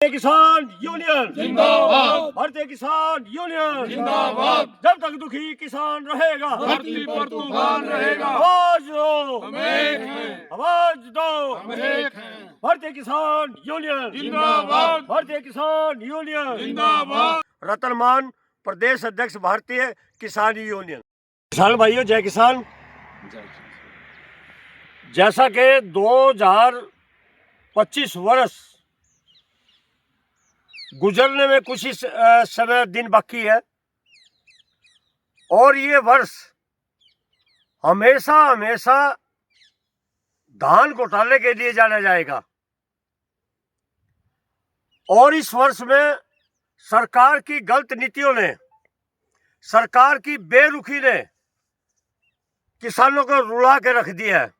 किसान यूनियन जिंदाबाद। भारतीय किसान यूनियन जिंदाबाद। जब तक दुखी किसान रहेगा धरती पर तूफान रहेगा। आवाज दो, हम एक हैं। आवाज दो। हम एक हैं। भारतीय किसान यूनियन जिंदाबाद। भारतीय किसान यूनियन जिंदाबाद। रतनमान प्रदेश अध्यक्ष भारतीय किसान यूनियन। किसान भाइयों, जय किसान। जैसा कि 2025 वर्ष गुजरने में कुछ ही समय दिन बाकी है और ये वर्ष हमेशा हमेशा धान घोटाले के लिए जाना जाएगा। और इस वर्ष में सरकार की गलत नीतियों ने, सरकार की बेरुखी ने किसानों को रुला के रख दिया है।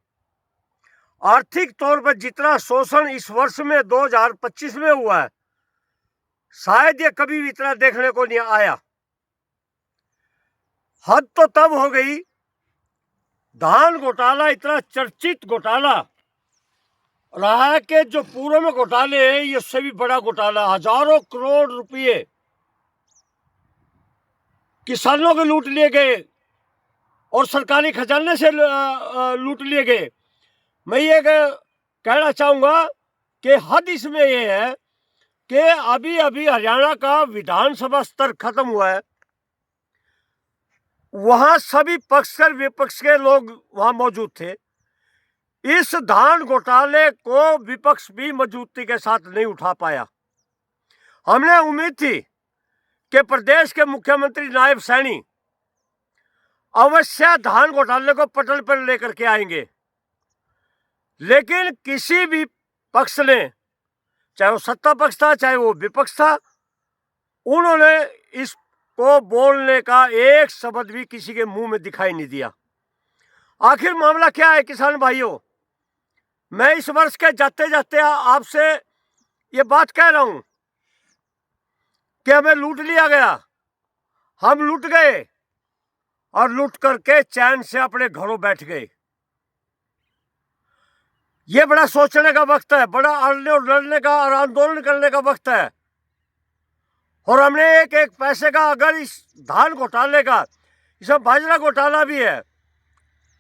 आर्थिक तौर पर जितना शोषण इस वर्ष में 2025 में हुआ है, शायद ये कभी भी इतना देखने को नहीं आया। हद तो तब हो गई, धान घोटाला इतना चर्चित घोटाला रहा है कि जो पूर्व में घोटाले हैं ये उससे भी बड़ा घोटाला। हजारों करोड़ रुपए किसानों के लूट लिए गए और सरकारी खजाने से लूट लिए गए। मैं ये कहना चाहूंगा कि हद इसमें ये है कि अभी अभी हरियाणा का विधानसभा स्तर खत्म हुआ है। वहां सभी पक्ष और विपक्ष के लोग वहां मौजूद थे। इस धान घोटाले को विपक्ष भी मजबूती के साथ नहीं उठा पाया। हमने उम्मीद थी कि प्रदेश के मुख्यमंत्री नायब सैनी अवश्य धान घोटाले को पटल पर लेकर के आएंगे, लेकिन किसी भी पक्ष ने, चाहे वो सत्ता पक्ष था चाहे वो विपक्ष था, उन्होंने इसको बोलने का एक शब्द भी किसी के मुंह में दिखाई नहीं दिया। आखिर मामला क्या है किसान भाइयों? मैं इस वर्ष के जाते जाते आपसे ये बात कह रहा हूं कि हमें लूट लिया गया, हम लूट गए और लूट करके चैन से अपने घरों बैठ गए। ये बड़ा सोचने का वक्त है, बड़ा अड़ने और लड़ने का और आंदोलन करने का वक्त है। और हमने एक एक पैसे का, अगर इस धान घोटाले का, इसमें बाजरा घोटाला भी है,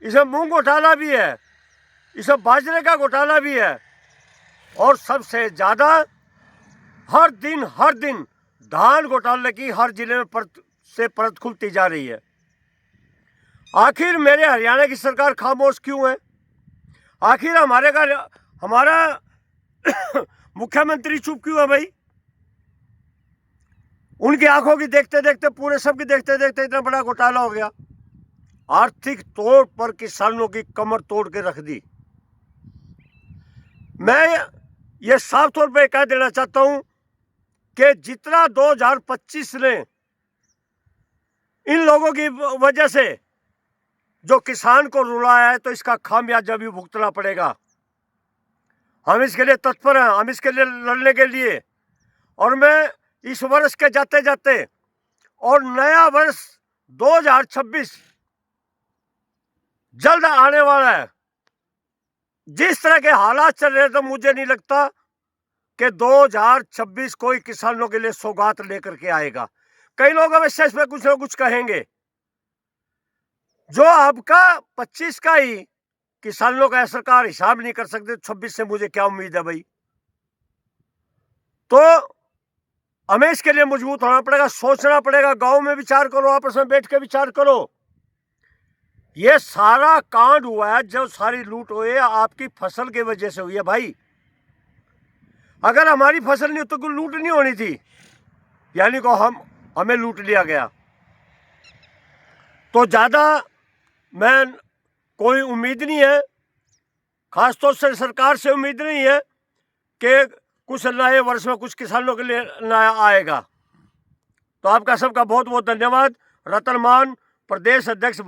इसमें मूंग घोटाला भी है, इसमें बाजरे का घोटाला भी है, और सबसे ज्यादा हर दिन धान घोटाले की हर जिले में परत खुलती जा रही है। आखिर मेरे हरियाणा की सरकार खामोश क्यों है? आखिर हमारा मुख्यमंत्री चुप क्यों है भाई? उनकी आंखों की देखते देखते, पूरे सब की देखते देखते इतना बड़ा घोटाला हो गया। आर्थिक तौर पर किसानों की कमर तोड़ के रख दी। मैं ये साफ तौर पर कह देना चाहता हूं कि जितना 2025 ने इन लोगों की वजह से जो किसान को रुलाया है, तो इसका खामियाजा भी भुगतना पड़ेगा। हम इसके लिए तत्पर हैं, हम इसके लिए लड़ने के लिए। और मैं इस वर्ष के जाते जाते और नया वर्ष 2026 जल्द आने वाला है, जिस तरह के हालात चल रहे, तो मुझे नहीं लगता कि 2026 कोई किसानों के लिए सौगात लेकर के आएगा। कई लोग अवश्य इसमें कुछ ना कुछ कहेंगे। जो आपका 25 का ही किसानों का सरकार हिसाब नहीं कर सकते, 26 से मुझे क्या उम्मीद है भाई? तो हमें इसके लिए मजबूत होना पड़ेगा, सोचना पड़ेगा। गांव में विचार करो, आपस में बैठ के विचार करो। ये सारा कांड हुआ है, जो सारी लूट हुई है, आपकी फसल की वजह से हुई है भाई। अगर हमारी फसल नहीं तो कोई लूट नहीं होनी थी, यानी को हमें लूट लिया गया। तो ज्यादा मैं कोई उम्मीद नहीं है, खासतौर से सरकार से उम्मीद नहीं है कि कुछ नए वर्ष में कुछ किसानों के लिए नया आएगा। तो आपका सबका बहुत बहुत धन्यवाद। रतनमान प्रदेश अध्यक्ष